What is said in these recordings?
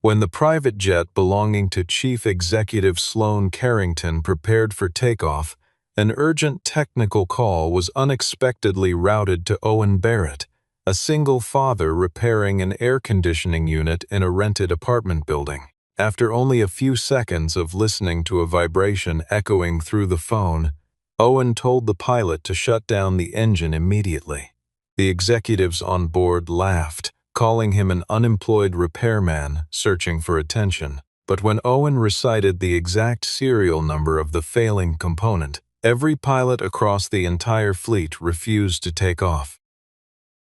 When the private jet belonging to Chief Executive Sloan Carrington prepared for takeoff, an urgent technical call was unexpectedly routed to Owen Barrett, a single father repairing an air conditioning unit in a rented apartment building. After only a few seconds of listening to a vibration echoing through the phone, Owen told the pilot to shut down the engine immediately. The executives on board laughed, calling him an unemployed repairman searching for attention. But when Owen recited the exact serial number of the failing component, every pilot across the entire fleet refused to take off.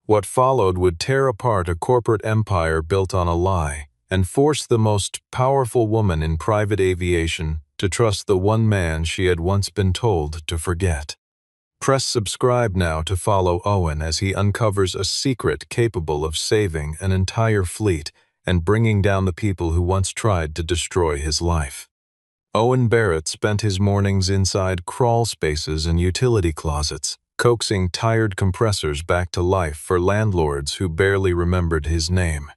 What followed would tear apart a corporate empire built on a lie and force the most powerful woman in private aviation to trust the one man she had once been told to forget. Press subscribe now to follow Owen as he uncovers a secret capable of saving an entire fleet and bringing down the people who once tried to destroy his life. Owen Barrett spent his mornings inside crawl spaces and utility closets, coaxing tired compressors back to life for landlords who barely remembered his name.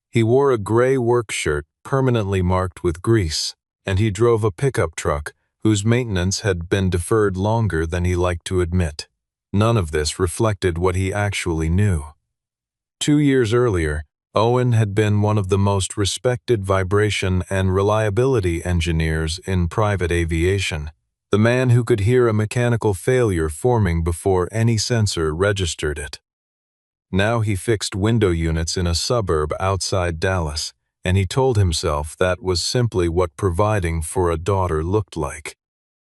He wore a gray work shirt permanently marked with grease, and he drove a pickup truck whose maintenance had been deferred longer than he liked to admit. None of this reflected what he actually knew. 2 years earlier, Owen had been one of the most respected vibration and reliability engineers in private aviation, the man who could hear a mechanical failure forming before any sensor registered it. Now he fixed window units in a suburb outside Dallas, and he told himself that was simply what providing for a daughter looked like.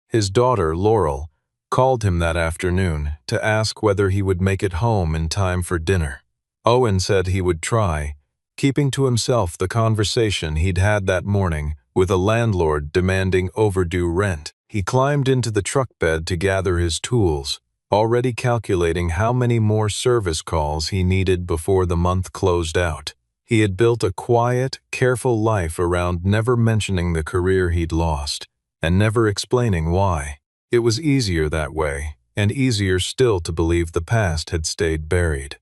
His daughter, Laurel, called him that afternoon to ask whether he would make it home in time for dinner. Owen said he would try, keeping to himself the conversation he'd had that morning with a landlord demanding overdue rent. He climbed into the truck bed to gather his tools, already calculating how many more service calls he needed before the month closed out. He had built a quiet, careful life around never mentioning the career he'd lost, and never explaining why. It was easier that way, and easier still to believe the past had stayed buried.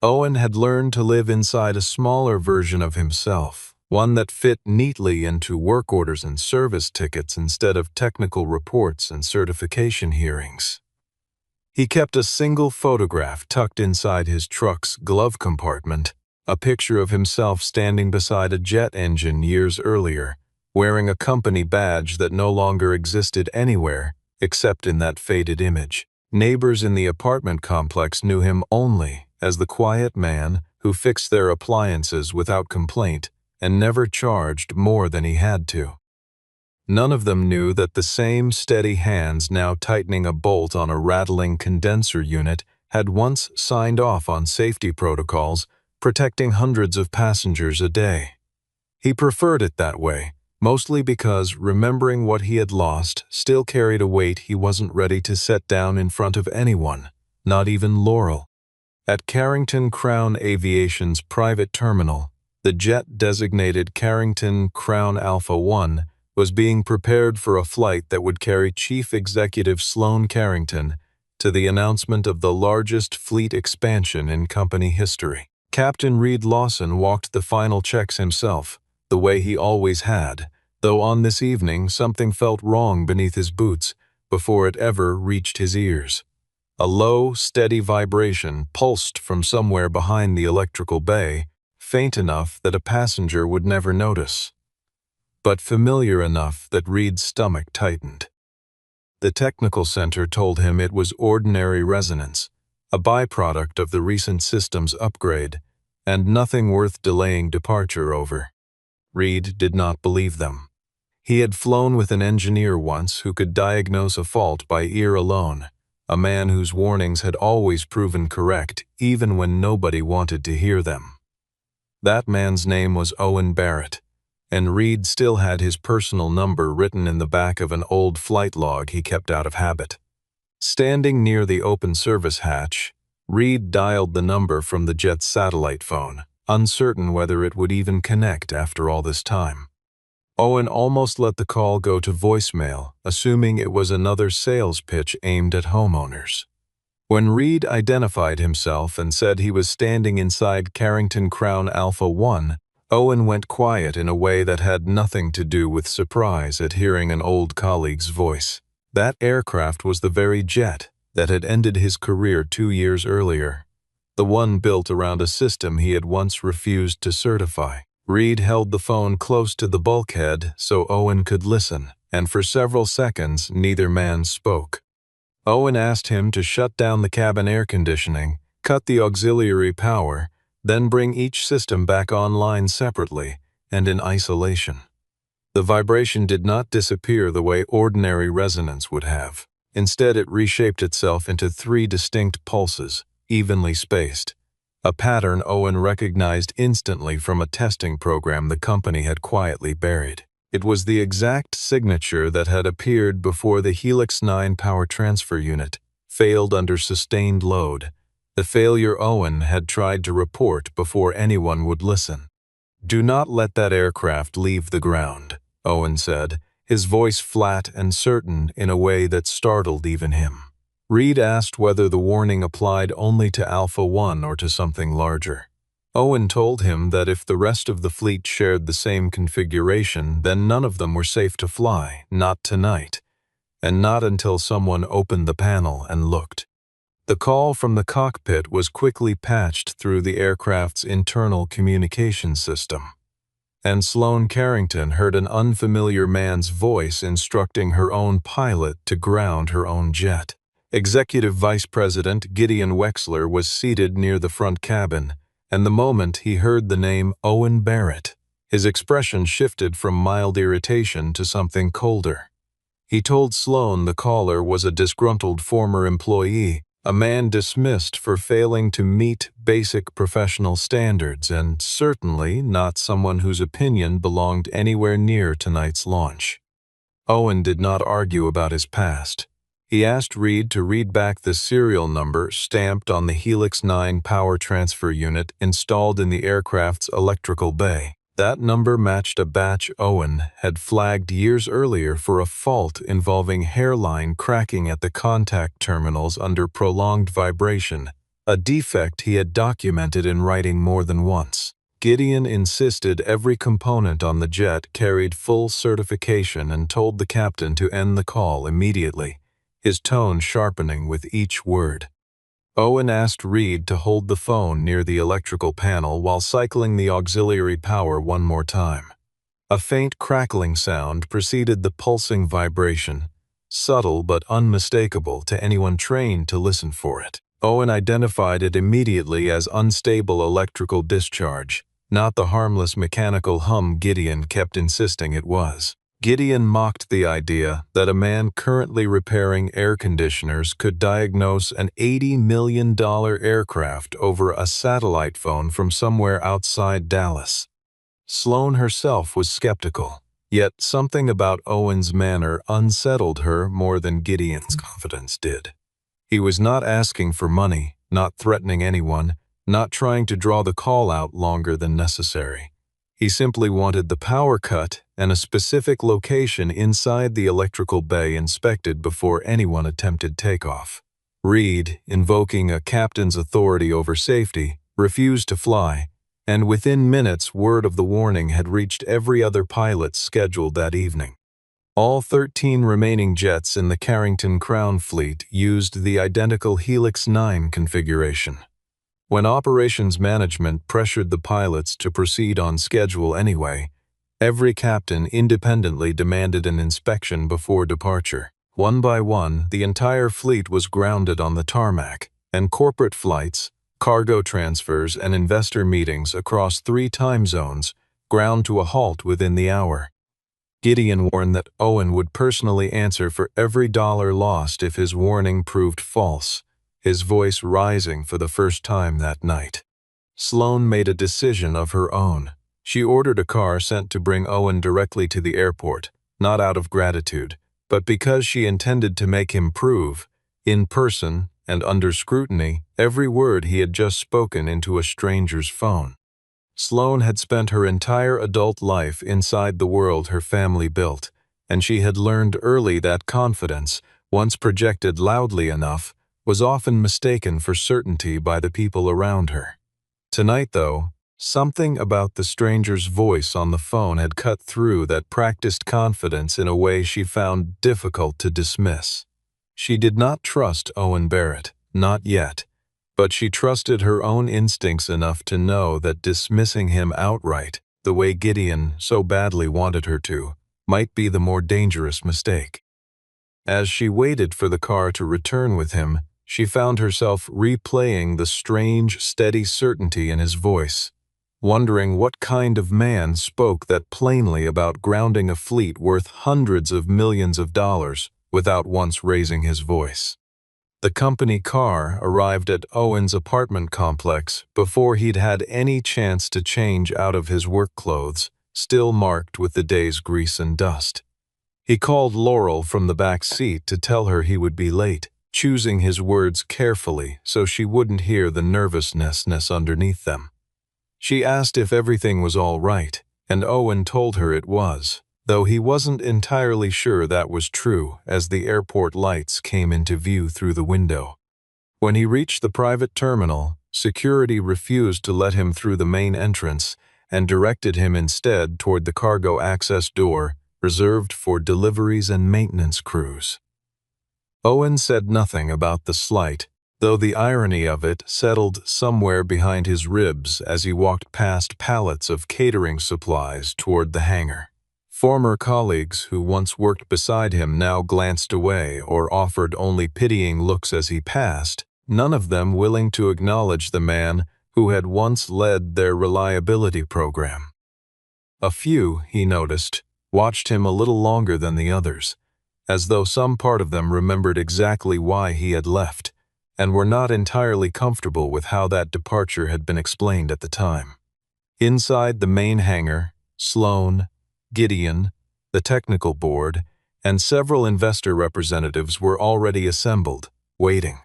Owen had learned to live inside a smaller version of himself, one that fit neatly into work orders and service tickets instead of technical reports and certification hearings. He kept a single photograph tucked inside his truck's glove compartment, a picture of himself standing beside a jet engine years earlier, wearing a company badge that no longer existed anywhere except in that faded image. Neighbors in the apartment complex knew him only as the quiet man who fixed their appliances without complaint and never charged more than he had to. None of them knew that the same steady hands now tightening a bolt on a rattling condenser unit had once signed off on safety protocols protecting hundreds of passengers a day. He preferred it that way, mostly because remembering what he had lost still carried a weight he wasn't ready to set down in front of anyone, not even Laurel. At Carrington Crown Aviation's private terminal, the jet designated Carrington Crown Alpha 1 was being prepared for a flight that would carry Chief Executive Sloan Carrington to the announcement of the largest fleet expansion in company history. Captain Reed Lawson walked the final checks himself, the way he always had, though on this evening something felt wrong beneath his boots before it ever reached his ears. A low, steady vibration pulsed from somewhere behind the electrical bay, faint enough that a passenger would never notice, but familiar enough that Reed's stomach tightened. The technical center told him it was ordinary resonance, a byproduct of the recent systems upgrade, and nothing worth delaying departure over. Reed did not believe them. He had flown with an engineer once who could diagnose a fault by ear alone, a man whose warnings had always proven correct even when nobody wanted to hear them. That man's name was Owen Barrett, and Reed still had his personal number written in the back of an old flight log he kept out of habit. Standing near the open service hatch, Reed dialed the number from the jet's satellite phone, uncertain whether it would even connect after all this time. Owen almost let the call go to voicemail, assuming it was another sales pitch aimed at homeowners. When Reed identified himself and said he was standing inside Carrington Crown Alpha 1, Owen went quiet in a way that had nothing to do with surprise at hearing an old colleague's voice. That aircraft was the very jet that had ended his career 2 years earlier, the one built around a system he had once refused to certify. Reed held the phone close to the bulkhead so Owen could listen, and for several seconds neither man spoke. Owen asked him to shut down the cabin air conditioning, cut the auxiliary power, then bring each system back online separately and in isolation. The vibration did not disappear the way ordinary resonance would have. Instead, it reshaped itself into 3 distinct pulses, evenly spaced, a pattern Owen recognized instantly from a testing program the company had quietly buried. It was the exact signature that had appeared before the Helix 9 power transfer unit failed under sustained load, the failure Owen had tried to report before anyone would listen. "Do not let that aircraft leave the ground," Owen said, his voice flat and certain in a way that startled even him. Reed asked whether the warning applied only to Alpha 1 or to something larger. Owen told him that if the rest of the fleet shared the same configuration, then none of them were safe to fly, not tonight, and not until someone opened the panel and looked. The call from the cockpit was quickly patched through the aircraft's internal communication system, and Sloane Carrington heard an unfamiliar man's voice instructing her own pilot to ground her own jet. Executive Vice President Gideon Wexler was seated near the front cabin, and the moment he heard the name Owen Barrett, his expression shifted from mild irritation to something colder. He told Sloane the caller was a disgruntled former employee, a man dismissed for failing to meet basic professional standards, and certainly not someone whose opinion belonged anywhere near tonight's launch. Owen did not argue about his past. He asked Reed to read back the serial number stamped on the Helix 9 power transfer unit installed in the aircraft's electrical bay. That number matched a batch Owen had flagged years earlier for a fault involving hairline cracking at the contact terminals under prolonged vibration, a defect he had documented in writing more than once. Gideon insisted every component on the jet carried full certification and told the captain to end the call immediately, his tone sharpening with each word. Owen asked Reed to hold the phone near the electrical panel while cycling the auxiliary power one more time. A faint crackling sound preceded the pulsing vibration, subtle but unmistakable to anyone trained to listen for it. Owen identified it immediately as unstable electrical discharge, not the harmless mechanical hum Gideon kept insisting it was. Gideon mocked the idea that a man currently repairing air conditioners could diagnose an $80 million aircraft over a satellite phone from somewhere outside Dallas. Sloane herself was skeptical, yet something about Owen's manner unsettled her more than Gideon's confidence did. He was not asking for money, not threatening anyone, not trying to draw the call out longer than necessary. He simply wanted the power cut and a specific location inside the electrical bay inspected before anyone attempted takeoff. Reed, invoking a captain's authority over safety, refused to fly, and within minutes word of the warning had reached every other pilot scheduled that evening. All 13 remaining jets in the Carrington Crown fleet used the identical Helix 9 configuration. When operations management pressured the pilots to proceed on schedule anyway, every captain independently demanded an inspection before departure. One by one, the entire fleet was grounded on the tarmac, and corporate flights, cargo transfers, and investor meetings across 3 time zones ground to a halt within the hour. Gideon warned that Owen would personally answer for every dollar lost if his warning proved false, his voice rising for the first time that night. Sloane made a decision of her own. She ordered a car sent to bring Owen directly to the airport, not out of gratitude, but because she intended to make him prove, in person and under scrutiny, every word he had just spoken into a stranger's phone. Sloane had spent her entire adult life inside the world her family built, and she had learned early that confidence, once projected loudly enough, was often mistaken for certainty by the people around her. Tonight, though, Something about the stranger's voice on the phone had cut through that practiced confidence in a way she found difficult to dismiss. She did not trust Owen Barrett, not yet, but she trusted her own instincts enough to know that dismissing him outright, the way Gideon so badly wanted her to, might be the more dangerous mistake. As she waited for the car to return with him, she found herself replaying the strange, steady certainty in his voice, wondering what kind of man spoke that plainly about grounding a fleet worth hundreds of millions of dollars without once raising his voice. The company car arrived at Owen's apartment complex before he'd had any chance to change out of his work clothes, still marked with the day's grease and dust. He called Laurel from the back seat to tell her he would be late, choosing his words carefully so she wouldn't hear the nervousness underneath them. She asked if everything was all right, and Owen told her it was, though he wasn't entirely sure that was true as the airport lights came into view through the window. When he reached the private terminal, security refused to let him through the main entrance and directed him instead toward the cargo access door reserved for deliveries and maintenance crews. Owen said nothing about the slight, though the irony of it settled somewhere behind his ribs as he walked past pallets of catering supplies toward the hangar. Former colleagues who once worked beside him now glanced away or offered only pitying looks as he passed, none of them willing to acknowledge the man who had once led their reliability program. A few, he noticed, watched him a little longer than the others, as though some part of them remembered exactly why he had left, and were not entirely comfortable with how that departure had been explained at the time. Inside the main hangar, Sloan, Gideon, the technical board, and several investor representatives were already assembled, waiting.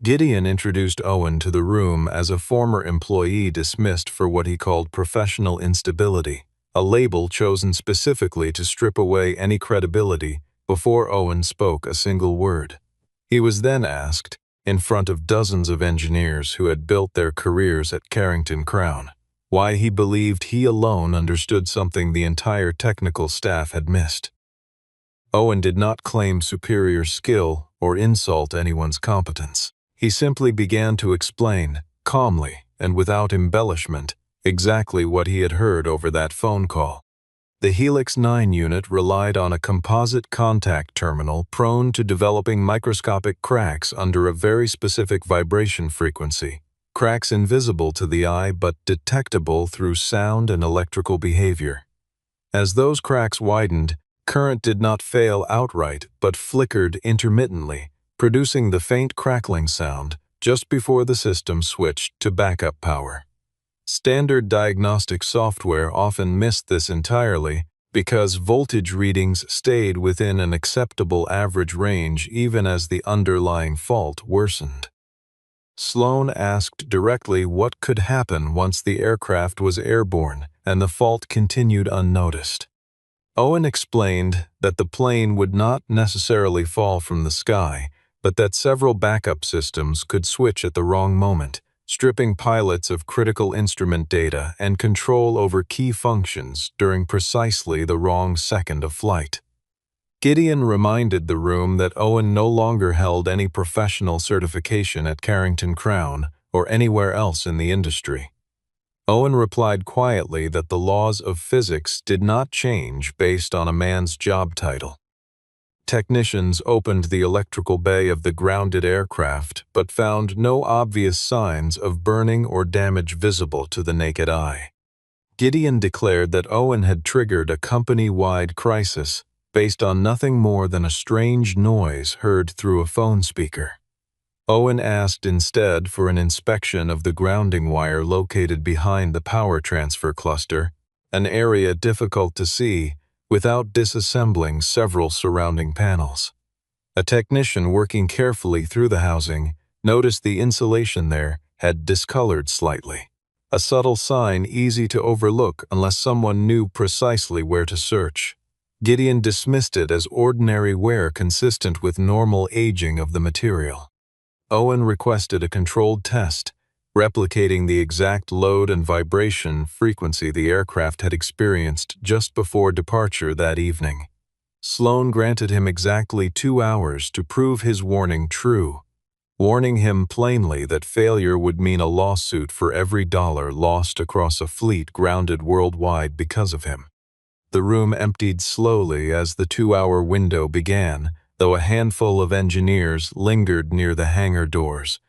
Gideon introduced Owen to the room as a former employee dismissed for what he called professional instability, a label chosen specifically to strip away any credibility before Owen spoke a single word. He was then asked, in front of dozens of engineers who had built their careers at Carrington Crown, why he believed he alone understood something the entire technical staff had missed. Owen did not claim superior skill or insult anyone's competence. He simply began to explain, calmly and without embellishment, exactly what he had heard over that phone call. The Helix 9 unit relied on a composite contact terminal prone to developing microscopic cracks under a very specific vibration frequency, cracks invisible to the eye but detectable through sound and electrical behavior. As those cracks widened, current did not fail outright but flickered intermittently, producing the faint crackling sound just before the system switched to backup power. Standard diagnostic software often missed this entirely because voltage readings stayed within an acceptable average range even as the underlying fault worsened. Sloan asked directly what could happen once the aircraft was airborne and the fault continued unnoticed. Owen explained that the plane would not necessarily fall from the sky, but that several backup systems could switch at the wrong moment, stripping pilots of critical instrument data and control over key functions during precisely the wrong second of flight. Gideon reminded the room that Owen no longer held any professional certification at Carrington Crown or anywhere else in the industry. Owen replied quietly that the laws of physics did not change based on a man's job title. Technicians opened the electrical bay of the grounded aircraft but found no obvious signs of burning or damage visible to the naked eye. Gideon declared that Owen had triggered a company-wide crisis based on nothing more than a strange noise heard through a phone speaker. Owen asked instead for an inspection of the grounding wire located behind the power transfer cluster, an area difficult to see without disassembling several surrounding panels. A technician working carefully through the housing noticed the insulation there had discolored slightly, a subtle sign easy to overlook unless someone knew precisely where to search. Gideon dismissed it as ordinary wear consistent with normal aging of the material. Owen requested a controlled test, replicating the exact load and vibration frequency the aircraft had experienced just before departure that evening. Sloan granted him exactly 2 hours to prove his warning true, warning him plainly that failure would mean a lawsuit for every dollar lost across a fleet grounded worldwide because of him. The room emptied slowly as the 2-hour window began, though a handful of engineers lingered near the hangar doors,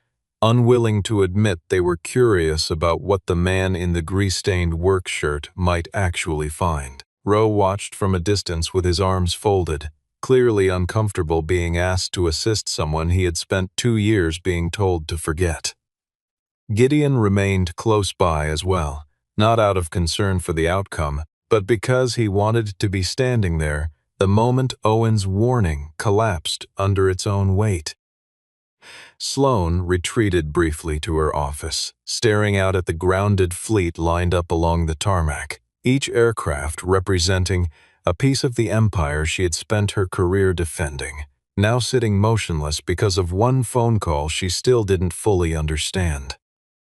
unwilling to admit they were curious about what the man in the grease-stained work shirt might actually find. Rowe watched from a distance with his arms folded, clearly uncomfortable being asked to assist someone he had spent 2 years being told to forget. Gideon remained close by as well, not out of concern for the outcome, but because he wanted to be standing there the moment Owen's warning collapsed under its own weight. Sloan retreated briefly to her office, staring out at the grounded fleet lined up along the tarmac, each aircraft representing a piece of the empire she had spent her career defending, now sitting motionless because of one phone call she still didn't fully understand.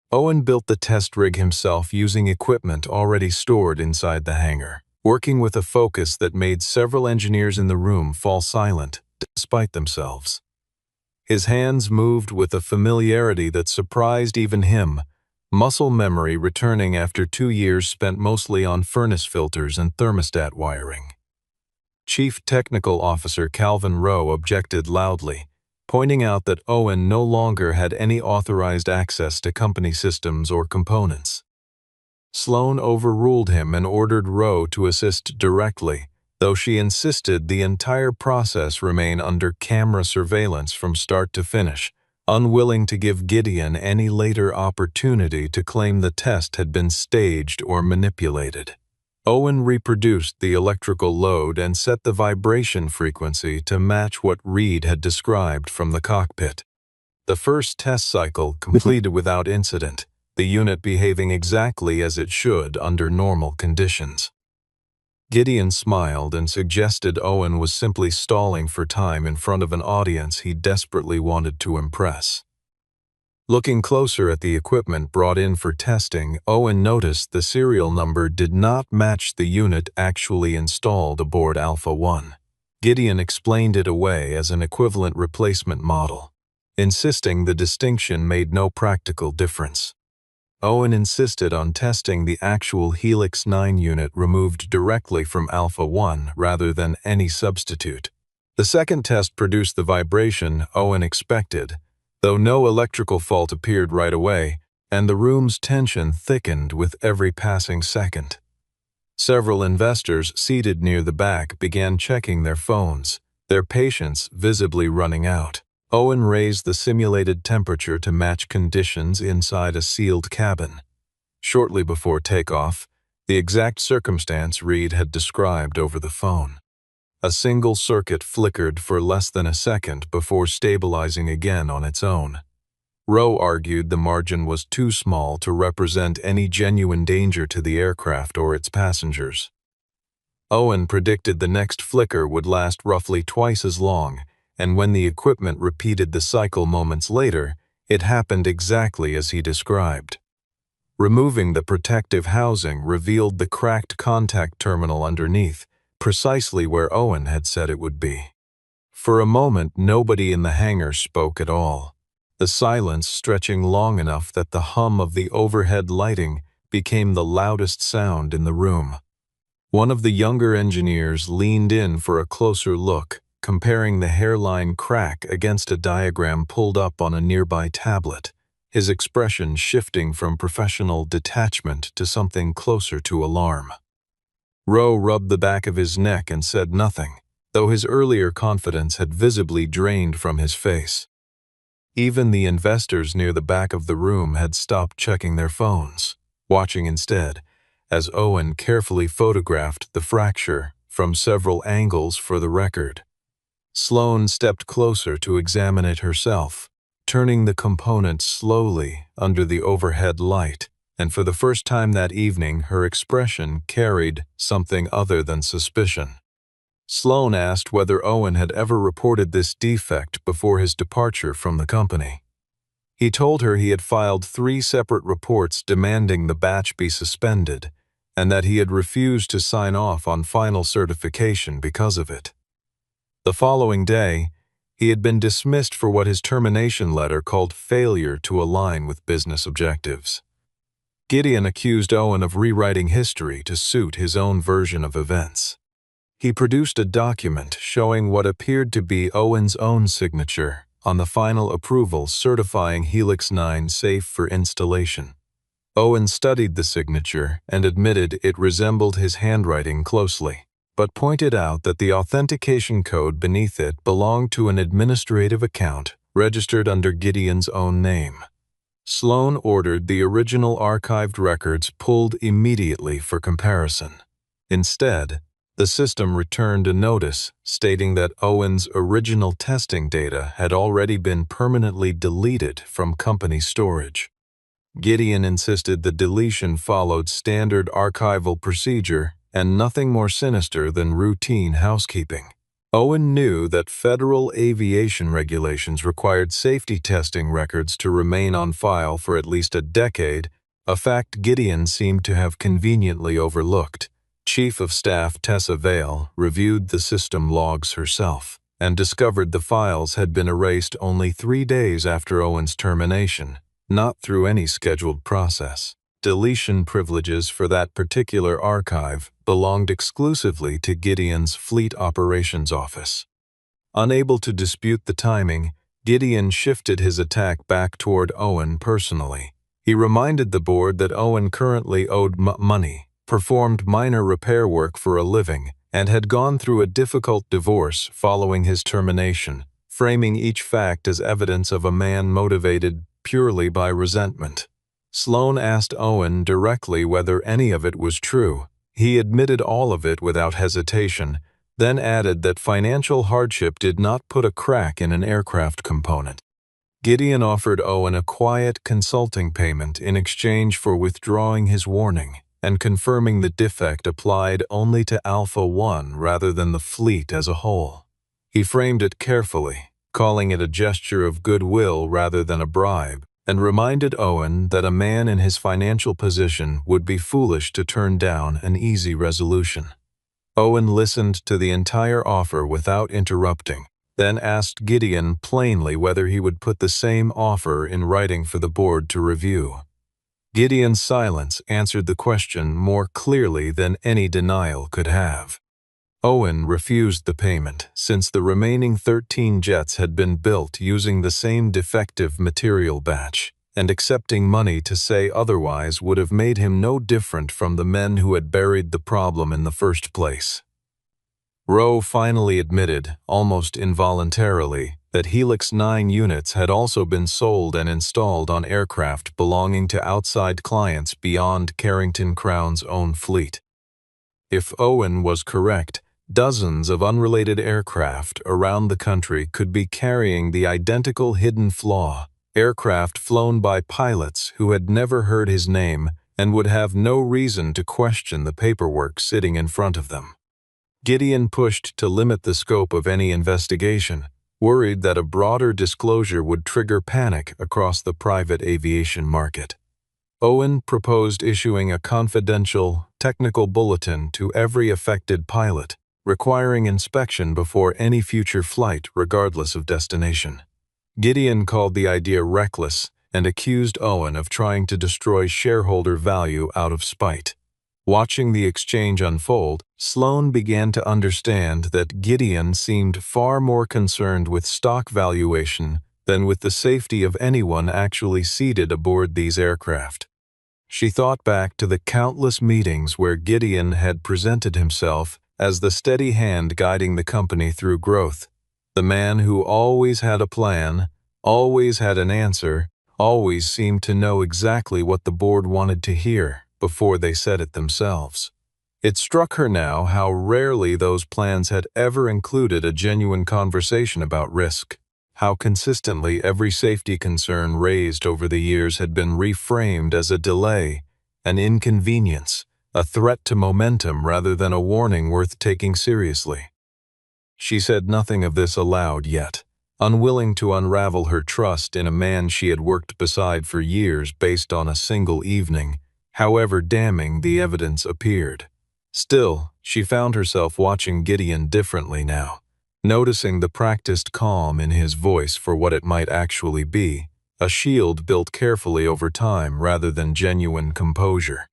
Owen built the test rig himself using equipment already stored inside the hangar, working with a focus that made several engineers in the room fall silent, despite themselves. His hands moved with a familiarity that surprised even him, muscle memory returning after 2 years spent mostly on furnace filters and thermostat wiring. Chief Technical Officer Calvin Rowe objected loudly, pointing out that Owen no longer had any authorized access to company systems or components. Sloan overruled him and ordered Rowe to assist directly, though she insisted the entire process remain under camera surveillance from start to finish, unwilling to give Gideon any later opportunity to claim the test had been staged or manipulated. Owen reproduced the electrical load and set the vibration frequency to match what Reed had described from the cockpit. The first test cycle completed without incident, the unit behaving exactly as it should under normal conditions. Gideon smiled and suggested Owen was simply stalling for time in front of an audience he desperately wanted to impress. Looking closer at the equipment brought in for testing, Owen noticed the serial number did not match the unit actually installed aboard Alpha 1. Gideon explained it away as an equivalent replacement model, insisting the distinction made no practical difference. Owen insisted on testing the actual Helix 9 unit removed directly from Alpha 1 rather than any substitute. The second test produced the vibration Owen expected, though no electrical fault appeared right away, and the room's tension thickened with every passing second. Several investors seated near the back began checking their phones, their patience visibly running out. Owen raised the simulated temperature to match conditions inside a sealed cabin. Shortly before takeoff, the exact circumstance Reed had described over the phone. A single circuit flickered for less than a second before stabilizing again on its own. Rowe argued the margin was too small to represent any genuine danger to the aircraft or its passengers. Owen predicted the next flicker would last roughly twice as long, and when the equipment repeated the cycle moments later, it happened exactly as he described. Removing the protective housing revealed the cracked contact terminal underneath, precisely where Owen had said it would be. For a moment, nobody in the hangar spoke at all, the silence stretching long enough that the hum of the overhead lighting became the loudest sound in the room. One of the younger engineers leaned in for a closer look, comparing the hairline crack against a diagram pulled up on a nearby tablet, his expression shifting from professional detachment to something closer to alarm. Rowe rubbed the back of his neck and said nothing, though his earlier confidence had visibly drained from his face. Even the investors near the back of the room had stopped checking their phones, watching instead, as Owen carefully photographed the fracture from several angles for the record. Sloan stepped closer to examine it herself, turning the component slowly under the overhead light, and for the first time that evening her expression carried something other than suspicion. Sloan asked whether Owen had ever reported this defect before his departure from the company. He told her he had filed 3 separate reports demanding the batch be suspended, and that he had refused to sign off on final certification because of it. The following day, he had been dismissed for what his termination letter called failure to align with business objectives. Gideon accused Owen of rewriting history to suit his own version of events. He produced a document showing what appeared to be Owen's own signature on the final approval certifying Helix 9 safe for installation. Owen studied the signature and admitted it resembled his handwriting closely, but pointed out that the authentication code beneath it belonged to an administrative account registered under Gideon's own name. Sloan ordered the original archived records pulled immediately for comparison. Instead, the system returned a notice stating that Owen's original testing data had already been permanently deleted from company storage. Gideon insisted the deletion followed standard archival procedure and nothing more sinister than routine housekeeping. Owen knew that federal aviation regulations required safety testing records to remain on file for at least a decade, a fact Gideon seemed to have conveniently overlooked. Chief of Staff Tessa Vale reviewed the system logs herself and discovered the files had been erased only 3 days after Owen's termination, not through any scheduled process. Deletion privileges for that particular archive belonged exclusively to Gideon's Fleet Operations Office. Unable to dispute the timing, Gideon shifted his attack back toward Owen personally. He reminded the board that Owen currently owed money, performed minor repair work for a living, and had gone through a difficult divorce following his termination, framing each fact as evidence of a man motivated purely by resentment. Sloan asked Owen directly whether any of it was true. He admitted all of it without hesitation, then added that financial hardship did not put a crack in an aircraft component. Gideon offered Owen a quiet consulting payment in exchange for withdrawing his warning and confirming the defect applied only to Alpha 1 rather than the fleet as a whole. He framed it carefully, calling it a gesture of goodwill rather than a bribe, and reminded Owen that a man in his financial position would be foolish to turn down an easy resolution. Owen listened to the entire offer without interrupting, then asked Gideon plainly whether he would put the same offer in writing for the board to review. Gideon's silence answered the question more clearly than any denial could have. Owen refused the payment since the remaining 13 jets had been built using the same defective material batch, and accepting money to say otherwise would have made him no different from the men who had buried the problem in the first place. Rowe finally admitted, almost involuntarily, that Helix 9 units had also been sold and installed on aircraft belonging to outside clients beyond Carrington Crown's own fleet. If Owen was correct, dozens of unrelated aircraft around the country could be carrying the identical hidden flaw, aircraft flown by pilots who had never heard his name and would have no reason to question the paperwork sitting in front of them. Gideon pushed to limit the scope of any investigation, worried that a broader disclosure would trigger panic across the private aviation market. Owen proposed issuing a confidential, technical bulletin to every affected pilot, requiring inspection before any future flight regardless of destination. Gideon called the idea reckless and accused Owen of trying to destroy shareholder value out of spite. Watching the exchange unfold, Sloan began to understand that Gideon seemed far more concerned with stock valuation than with the safety of anyone actually seated aboard these aircraft. She thought back to the countless meetings where Gideon had presented himself as the steady hand guiding the company through growth, the man who always had a plan, always had an answer, always seemed to know exactly what the board wanted to hear before they said it themselves. It struck her now how rarely those plans had ever included a genuine conversation about risk, how consistently every safety concern raised over the years had been reframed as a delay, an inconvenience, a threat to momentum rather than a warning worth taking seriously. She said nothing of this aloud yet, Unwilling to unravel her trust in a man she had worked beside for years based on a single evening, however damning the evidence appeared. Still, she found herself watching Gideon differently now, noticing the practiced calm in his voice for what it might actually be, a shield built carefully over time rather than genuine composure.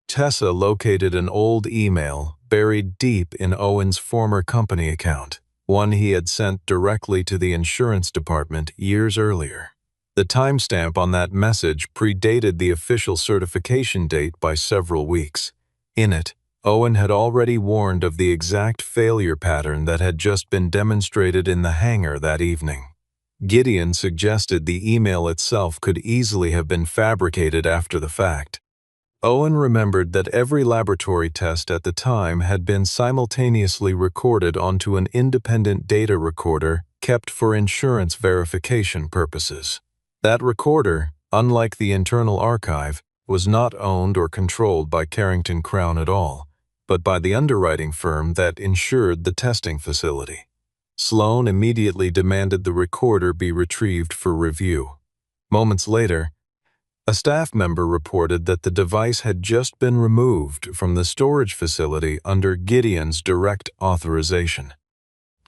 Tessa located an old email buried deep in Owen's former company account, one he had sent directly to the insurance department years earlier. The timestamp on that message predated the official certification date by several weeks. In it, Owen had already warned of the exact failure pattern that had just been demonstrated in the hangar that evening. Gideon suggested the email itself could easily have been fabricated after the fact. Owen remembered that every laboratory test at the time had been simultaneously recorded onto an independent data recorder kept for insurance verification purposes. That recorder, unlike the internal archive, was not owned or controlled by Carrington Crown at all, but by the underwriting firm that insured the testing facility. Sloan immediately demanded the recorder be retrieved for review. Moments later, a staff member reported that the device had just been removed from the storage facility under Gideon's direct authorization.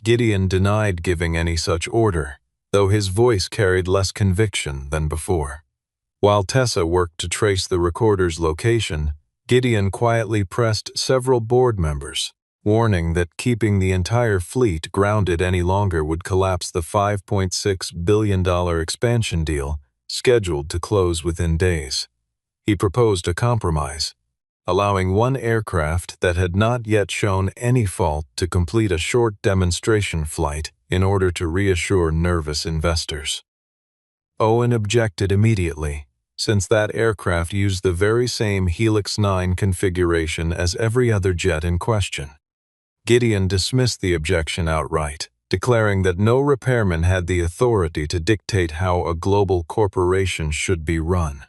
Gideon denied giving any such order, though his voice carried less conviction than before. While Tessa worked to trace the recorder's location, Gideon quietly pressed several board members, warning that keeping the entire fleet grounded any longer would collapse the $5.6 billion expansion deal scheduled to close within days. He proposed a compromise, allowing one aircraft that had not yet shown any fault to complete a short demonstration flight in order to reassure nervous investors. Owen objected immediately, since that aircraft used the very same Helix 9 configuration as every other jet in question. Gideon dismissed the objection outright, declaring that no repairman had the authority to dictate how a global corporation should be run.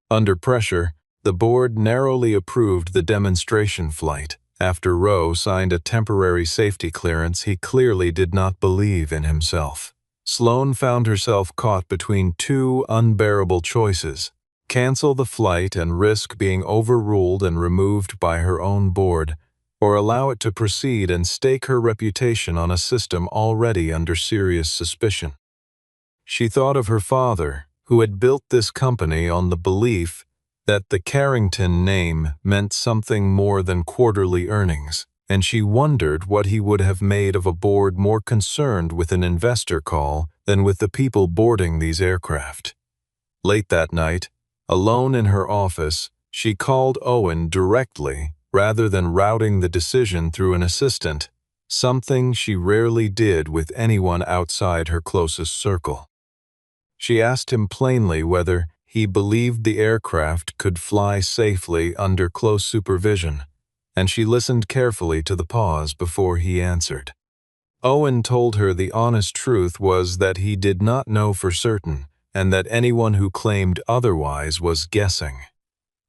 Under pressure, the board narrowly approved the demonstration flight, after Rowe signed a temporary safety clearance he clearly did not believe in himself. Sloan found herself caught between two unbearable choices: cancel the flight and risk being overruled and removed by her own board, or allow it to proceed and stake her reputation on a system already under serious suspicion. She thought of her father, who had built this company on the belief that the Carrington name meant something more than quarterly earnings, and she wondered what he would have made of a board more concerned with an investor call than with the people boarding these aircraft. Late that night, alone in her office, she called Owen directly rather than routing the decision through an assistant, something she rarely did with anyone outside her closest circle. She asked him plainly whether he believed the aircraft could fly safely under close supervision, and she listened carefully to the pause before he answered. Owen told her the honest truth was that he did not know for certain, and that anyone who claimed otherwise was guessing.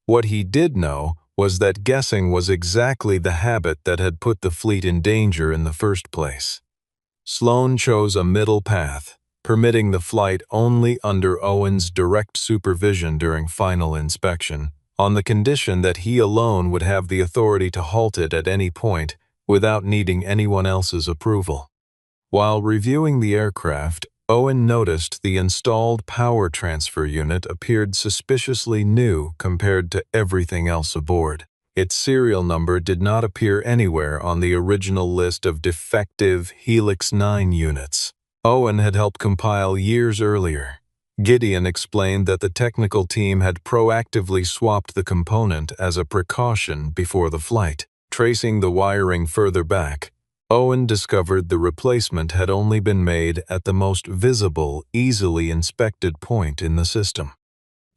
What he did know was that guessing was exactly the habit that had put the fleet in danger in the first place. Sloan chose a middle path, permitting the flight only under Owen's direct supervision during final inspection, on the condition that he alone would have the authority to halt it at any point without needing anyone else's approval. While reviewing the aircraft, Owen noticed the installed power transfer unit appeared suspiciously new compared to everything else aboard. Its serial number did not appear anywhere on the original list of defective Helix 9 units Owen had helped compile years earlier. Gideon explained that the technical team had proactively swapped the component as a precaution before the flight. Tracing the wiring further back, Owen discovered the replacement had only been made at the most visible, easily inspected point in the system.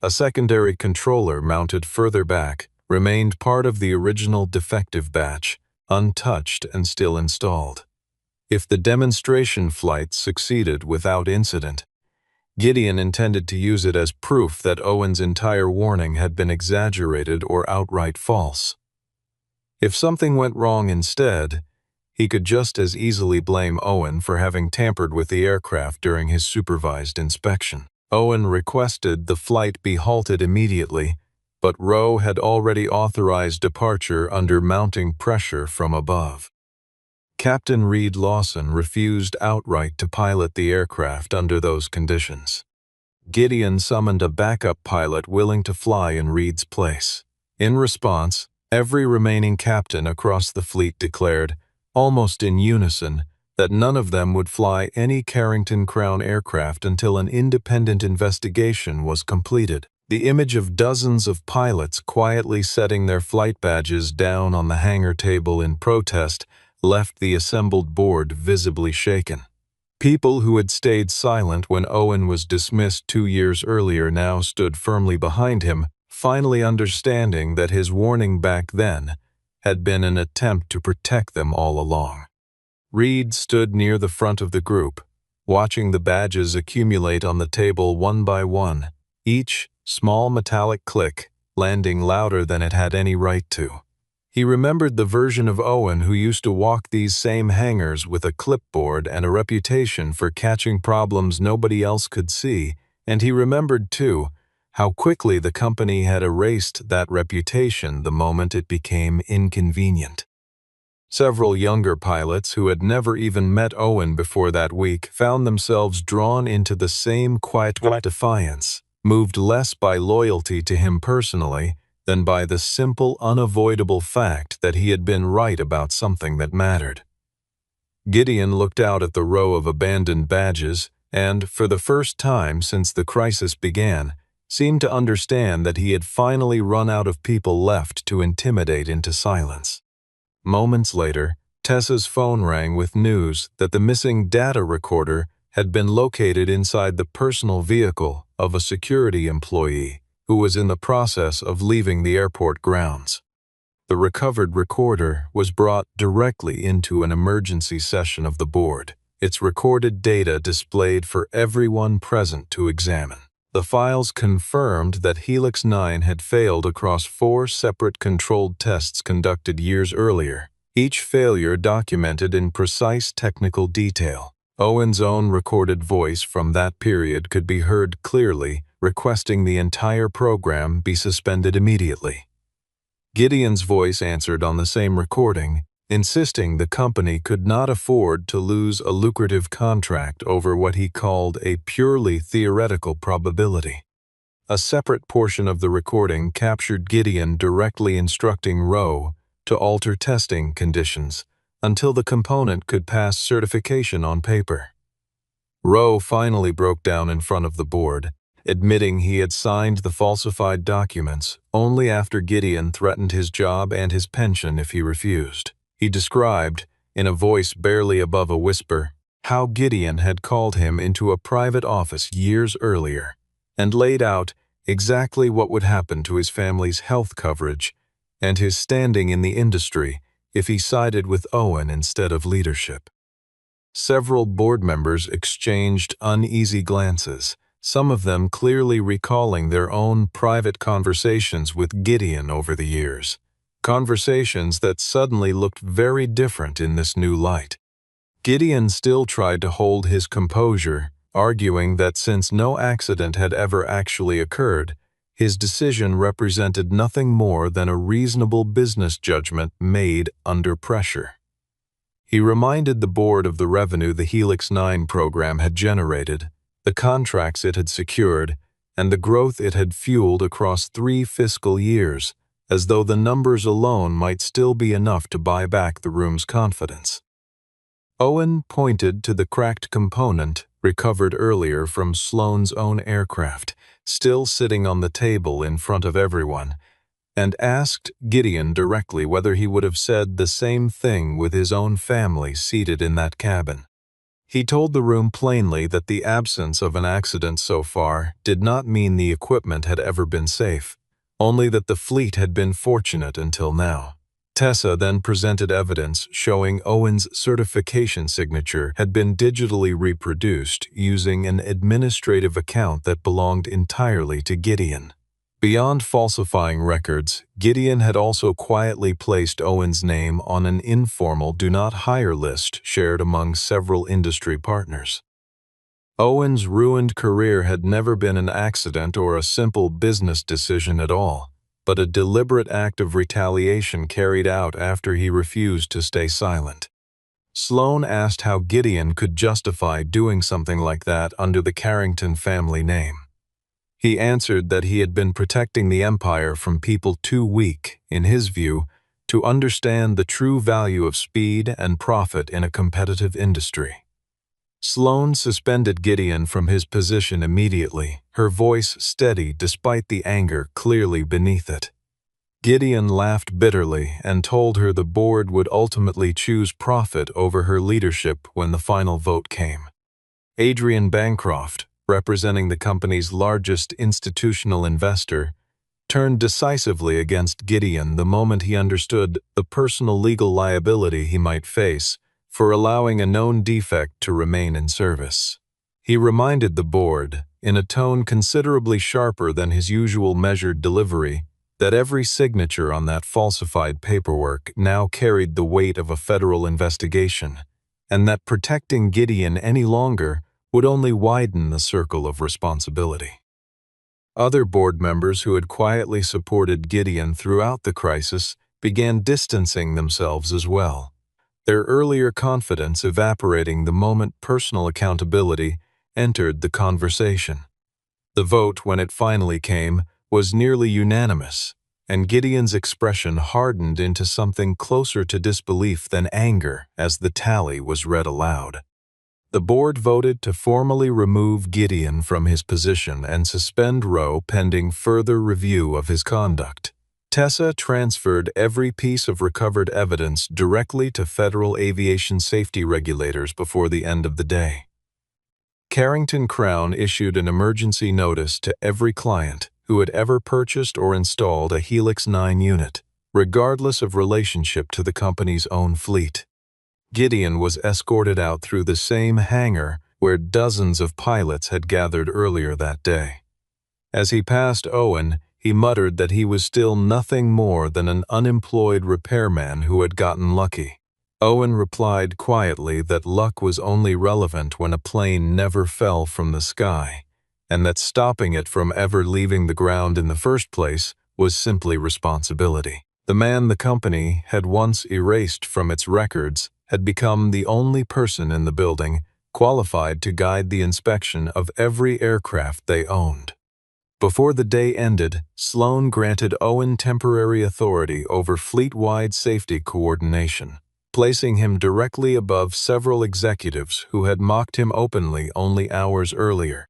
A secondary controller mounted further back remained part of the original defective batch, untouched and still installed. If the demonstration flight succeeded without incident, Gideon intended to use it as proof that Owen's entire warning had been exaggerated or outright false. If something went wrong instead, he could just as easily blame Owen for having tampered with the aircraft during his supervised inspection. Owen requested the flight be halted immediately, but Rowe had already authorized departure under mounting pressure from above. Captain Reed Lawson refused outright to pilot the aircraft under those conditions. Gideon summoned a backup pilot willing to fly in Reed's place. In response, every remaining captain across the fleet declared, almost in unison, that none of them would fly any Carrington Crown aircraft until an independent investigation was completed. The image of dozens of pilots quietly setting their flight badges down on the hangar table in protest left the assembled board visibly shaken. People who had stayed silent when Owen was dismissed 2 years earlier now stood firmly behind him, finally understanding that his warning back then had been an attempt to protect them all along. Reed stood near the front of the group, watching the badges accumulate on the table one by one, each small metallic click landing louder than it had any right to. He remembered the version of Owen who used to walk these same hangars with a clipboard and a reputation for catching problems nobody else could see, and he remembered, too, how quickly the company had erased that reputation the moment it became inconvenient. Several younger pilots who had never even met Owen before that week found themselves drawn into the same quiet defiance, moved less by loyalty to him personally than by the simple, unavoidable fact that he had been right about something that mattered. Gideon looked out at the row of abandoned badges and, for the first time since the crisis began, seemed to understand that he had finally run out of people left to intimidate into silence. Moments later, Tessa's phone rang with news that the missing data recorder had been located inside the personal vehicle of a security employee who was in the process of leaving the airport grounds. The recovered recorder was brought directly into an emergency session of the board, its recorded data displayed for everyone present to examine. The files confirmed that Helix 9 had failed across 4 separate controlled tests conducted years earlier, each failure documented in precise technical detail. Owen's own recorded voice from that period could be heard clearly, requesting the entire program be suspended immediately. Gideon's voice answered on the same recording, insisting the company could not afford to lose a lucrative contract over what he called a purely theoretical probability. A separate portion of the recording captured Gideon directly instructing Rowe to alter testing conditions until the component could pass certification on paper. Rowe finally broke down in front of the board, admitting he had signed the falsified documents only after Gideon threatened his job and his pension if he refused. He described, in a voice barely above a whisper, how Gideon had called him into a private office years earlier and laid out exactly what would happen to his family's health coverage and his standing in the industry if he sided with Owen instead of leadership. Several board members exchanged uneasy glances, some of them clearly recalling their own private conversations with Gideon over the years. Conversations that suddenly looked very different in this new light. Gideon still tried to hold his composure, arguing that since no accident had ever actually occurred, his decision represented nothing more than a reasonable business judgment made under pressure. He reminded the board of the revenue the Helix 9 program had generated, the contracts it had secured, and the growth it had fueled across 3 fiscal years, as though the numbers alone might still be enough to buy back the room's confidence. Owen pointed to the cracked component recovered earlier from Sloane's own aircraft, still sitting on the table in front of everyone, and asked Gideon directly whether he would have said the same thing with his own family seated in that cabin. He told the room plainly that the absence of an accident so far did not mean the equipment had ever been safe, only that the fleet had been fortunate until now. Tessa then presented evidence showing Owen's certification signature had been digitally reproduced using an administrative account that belonged entirely to Gideon. Beyond falsifying records, Gideon had also quietly placed Owen's name on an informal do not hire list shared among several industry partners. Owen's ruined career had never been an accident or a simple business decision at all, but a deliberate act of retaliation carried out after he refused to stay silent. Sloan asked how Gideon could justify doing something like that under the Carrington family name. He answered that he had been protecting the empire from people too weak, in his view, to understand the true value of speed and profit in a competitive industry. Sloan suspended Gideon from his position immediately, her voice steady despite the anger clearly beneath it. Gideon laughed bitterly and told her the board would ultimately choose profit over her leadership when the final vote came. Adrian Bancroft, representing the company's largest institutional investor, turned decisively against Gideon the moment he understood the personal legal liability he might face for allowing a known defect to remain in service. He reminded the board, in a tone considerably sharper than his usual measured delivery, that every signature on that falsified paperwork now carried the weight of a federal investigation, and that protecting Gideon any longer would only widen the circle of responsibility. Other board members who had quietly supported Gideon throughout the crisis began distancing themselves as well, their earlier confidence evaporating the moment personal accountability entered the conversation. The vote, when it finally came, was nearly unanimous, and Gideon's expression hardened into something closer to disbelief than anger as the tally was read aloud. The board voted to formally remove Gideon from his position and suspend Rowe pending further review of his conduct. Tessa transferred every piece of recovered evidence directly to federal aviation safety regulators before the end of the day. Carrington Crown issued an emergency notice to every client who had ever purchased or installed a Helix 9 unit, regardless of relationship to the company's own fleet. Gideon was escorted out through the same hangar where dozens of pilots had gathered earlier that day. As he passed Owen, he muttered that he was still nothing more than an unemployed repairman who had gotten lucky. Owen replied quietly that luck was only relevant when a plane never fell from the sky, and that stopping it from ever leaving the ground in the first place was simply responsibility. The man the company had once erased from its records had become the only person in the building qualified to guide the inspection of every aircraft they owned. Before the day ended, Sloan granted Owen temporary authority over fleet-wide safety coordination, placing him directly above several executives who had mocked him openly only hours earlier.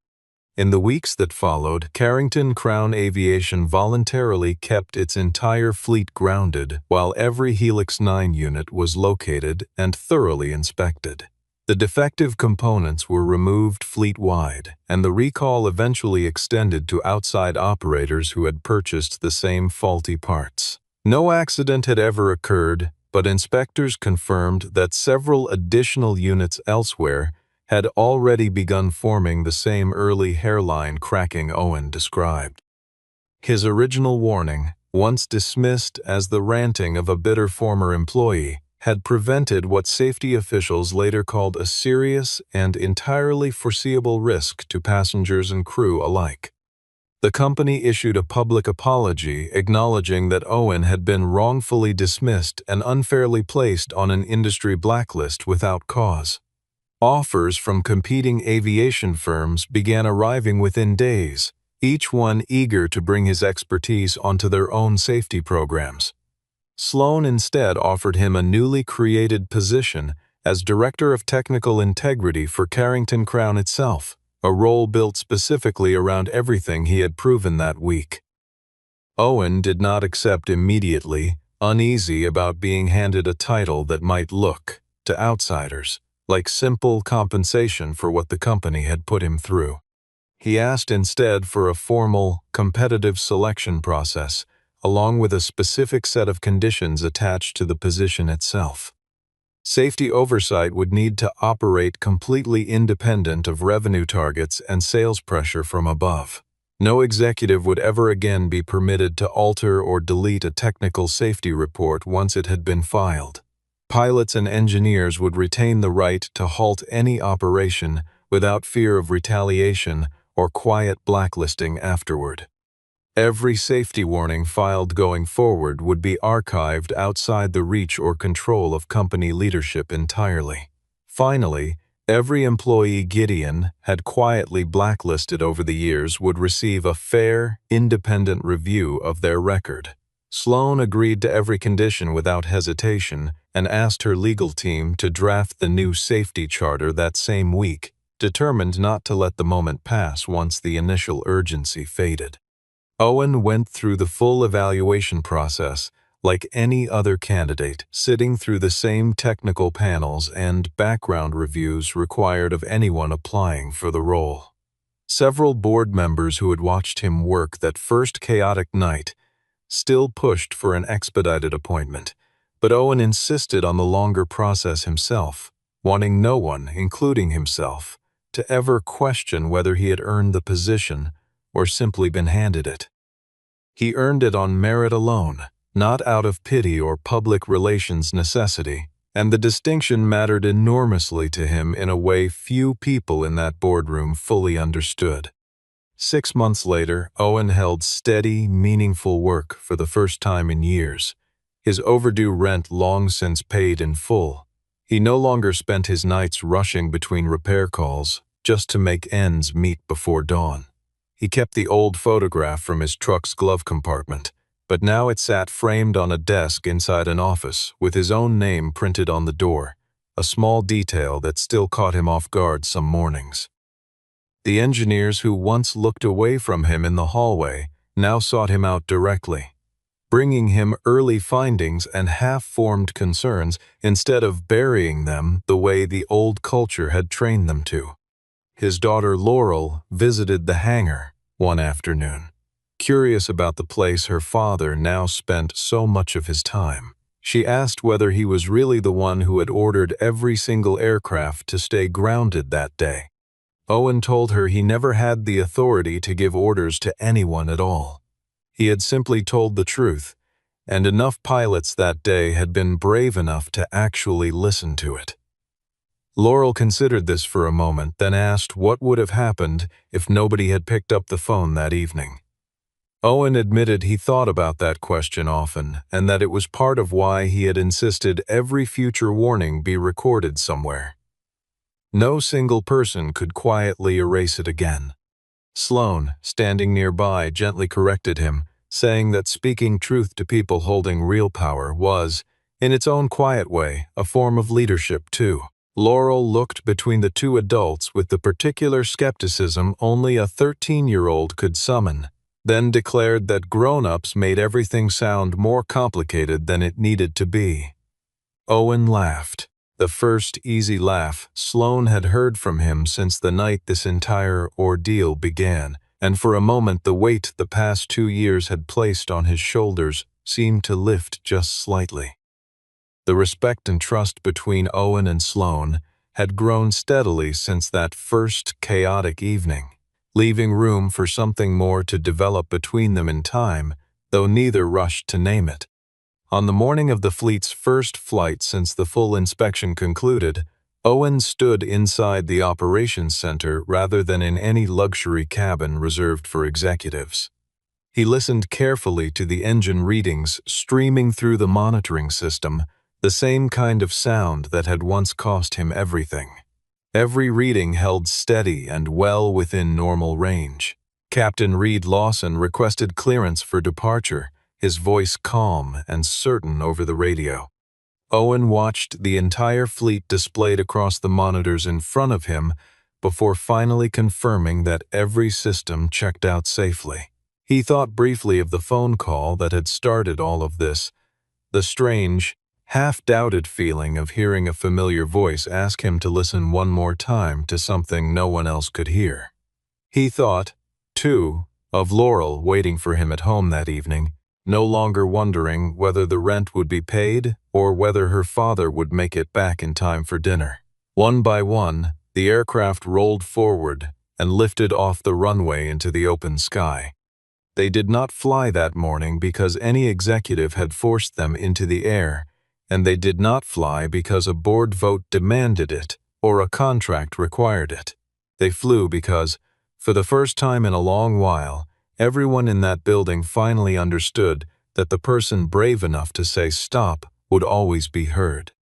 In the weeks that followed, Carrington Crown Aviation voluntarily kept its entire fleet grounded while every Helix 9 unit was located and thoroughly inspected. The defective components were removed fleet-wide, and the recall eventually extended to outside operators who had purchased the same faulty parts. No accident had ever occurred, but inspectors confirmed that several additional units elsewhere had already begun forming the same early hairline cracking Owen described. His original warning, once dismissed as the ranting of a bitter former employee, had prevented what safety officials later called a serious and entirely foreseeable risk to passengers and crew alike. The company issued a public apology acknowledging that Owen had been wrongfully dismissed and unfairly placed on an industry blacklist without cause. Offers from competing aviation firms began arriving within days, each one eager to bring his expertise onto their own safety programs. Sloan instead offered him a newly created position as Director of Technical Integrity for Carrington Crown itself, a role built specifically around everything he had proven that week. Owen did not accept immediately, uneasy about being handed a title that might look, to outsiders, like simple compensation for what the company had put him through. He asked instead for a formal, competitive selection process, along with a specific set of conditions attached to the position itself. Safety oversight would need to operate completely independent of revenue targets and sales pressure from above. No executive would ever again be permitted to alter or delete a technical safety report once it had been filed. Pilots and engineers would retain the right to halt any operation without fear of retaliation or quiet blacklisting afterward. Every safety warning filed going forward would be archived outside the reach or control of company leadership entirely. Finally, every employee Gideon had quietly blacklisted over the years would receive a fair, independent review of their record. Sloan agreed to every condition without hesitation and asked her legal team to draft the new safety charter that same week, determined not to let the moment pass once the initial urgency faded. Owen went through the full evaluation process like any other candidate, sitting through the same technical panels and background reviews required of anyone applying for the role. Several board members who had watched him work that first chaotic night still pushed for an expedited appointment, but Owen insisted on the longer process himself, wanting no one, including himself, to ever question whether he had earned the position or simply been handed it. He earned it on merit alone, not out of pity or public relations necessity, and the distinction mattered enormously to him in a way few people in that boardroom fully understood. 6 months later, Owen held steady, meaningful work for the first time in years, his overdue rent long since paid in full. He no longer spent his nights rushing between repair calls just to make ends meet before dawn. He kept the old photograph from his truck's glove compartment, but now it sat framed on a desk inside an office with his own name printed on the door, a small detail that still caught him off guard some mornings. The engineers who once looked away from him in the hallway now sought him out directly, bringing him early findings and half-formed concerns instead of burying them the way the old culture had trained them to. His daughter Laurel visited the hangar one afternoon, curious about the place her father now spent so much of his time. She asked whether he was really the one who had ordered every single aircraft to stay grounded that day. Owen told her he never had the authority to give orders to anyone at all. He had simply told the truth, and enough pilots that day had been brave enough to actually listen to it. Laurel considered this for a moment, then asked what would have happened if nobody had picked up the phone that evening. Owen admitted he thought about that question often, and that it was part of why he had insisted every future warning be recorded somewhere. No single person could quietly erase it again. Sloan, standing nearby, gently corrected him, saying that speaking truth to people holding real power was, in its own quiet way, a form of leadership too. Laurel looked between the two adults with the particular skepticism only a 13-year-old could summon, then declared that grown-ups made everything sound more complicated than it needed to be. Owen laughed, the first easy laugh Sloan had heard from him since the night this entire ordeal began, and for a moment the weight the past 2 years had placed on his shoulders seemed to lift just slightly. The respect and trust between Owen and Sloan had grown steadily since that first chaotic evening, leaving room for something more to develop between them in time, though neither rushed to name it. On the morning of the fleet's first flight since the full inspection concluded, Owen stood inside the operations center rather than in any luxury cabin reserved for executives. He listened carefully to the engine readings streaming through the monitoring system, the same kind of sound that had once cost him everything. Every reading held steady and well within normal range. Captain Reed Lawson requested clearance for departure, his voice calm and certain over the radio. Owen watched the entire fleet displayed across the monitors in front of him before finally confirming that every system checked out safely. He thought briefly of the phone call that had started all of this, the strange, half-doubted feeling of hearing a familiar voice ask him to listen one more time to something no one else could hear. He thought, too, of Laurel waiting for him at home that evening, no longer wondering whether the rent would be paid or whether her father would make it back in time for dinner. One by one, the aircraft rolled forward, and lifted off the runway into the open sky. They did not fly that morning because any executive had forced them into the air, and they did not fly because a board vote demanded it or a contract required it. They flew because, for the first time in a long while, everyone in that building finally understood that the person brave enough to say stop would always be heard.